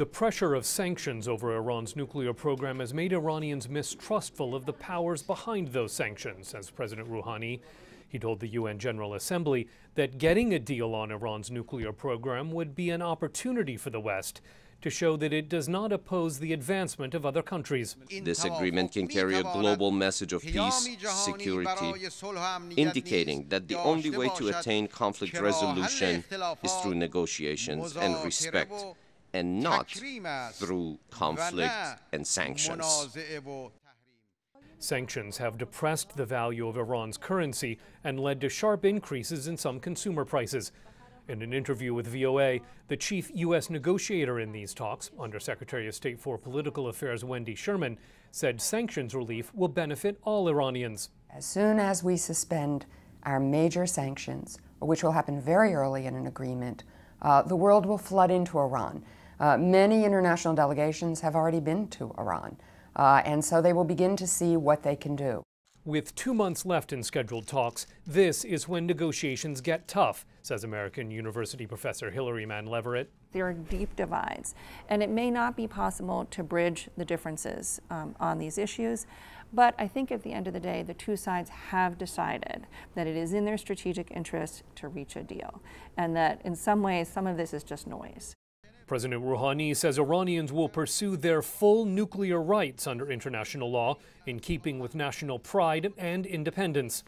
The pressure of sanctions over Iran's nuclear program has made Iranians mistrustful of the powers behind those sanctions, says President Rouhani. He told the UN General Assembly that getting a deal on Iran's nuclear program would be an opportunity for the West to show that it does not oppose the advancement of other countries. This agreement can carry a global message of peace, security, indicating that the only way to attain conflict resolution is through negotiations and respect, and not through conflict and sanctions. Sanctions have depressed the value of Iran's currency and led to sharp increases in some consumer prices. In an interview with VOA, the chief U.S. negotiator in these talks, Undersecretary of State for Political Affairs Wendy Sherman, said sanctions relief will benefit all Iranians. As soon as we suspend our major sanctions, which will happen very early in an agreement, the world will flood into Iran. Many international delegations have already been to Iran, and so they will begin to see what they can do. With 2 months left in scheduled talks, this is when negotiations get tough, says American University professor Mann Leverett. There are deep divides, and it may not be possible to bridge the differences on these issues, but I think at the end of the day, the two sides have decided that it is in their strategic interest to reach a deal, and that in some ways, some of this is just noise. President Rouhani says Iranians will pursue their full nuclear rights under international law, in keeping with national pride and independence.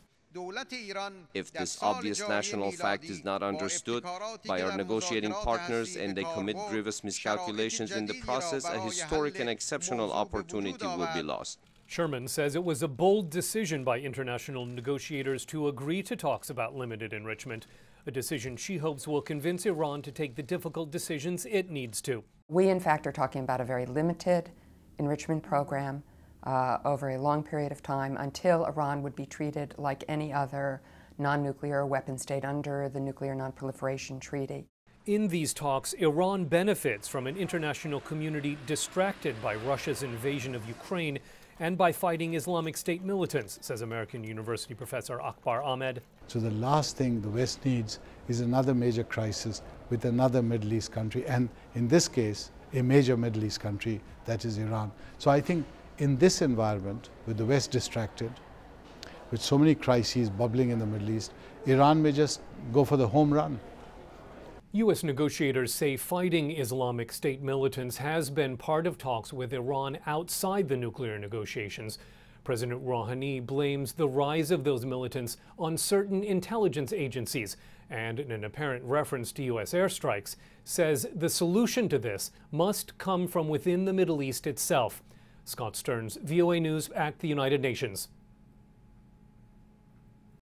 If this obvious national fact is not understood by our negotiating partners and they commit grievous miscalculations in the process, a historic and exceptional opportunity will be lost. Sherman says it was a bold decision by international negotiators to agree to talks about limited enrichment, a decision she hopes will convince Iran to take the difficult decisions it needs to. We, in fact, are talking about a very limited enrichment program over a long period of time until Iran would be treated like any other non-nuclear weapon state under the Nuclear Non-Proliferation Treaty. In these talks, Iran benefits from an international community distracted by Russia's invasion of Ukraine and by fighting Islamic State militants, says American University professor Akbar Ahmed. So the last thing the West needs is another major crisis with another Middle East country, and in this case, a major Middle East country, that is Iran. So I think in this environment, with the West distracted, with so many crises bubbling in the Middle East, Iran may just go for the home run. U.S. negotiators say fighting Islamic State militants has been part of talks with Iran outside the nuclear negotiations. President Rouhani blames the rise of those militants on certain intelligence agencies and, in an apparent reference to U.S. airstrikes, says the solution to this must come from within the Middle East itself. Scott Stearns, VOA News at the United Nations.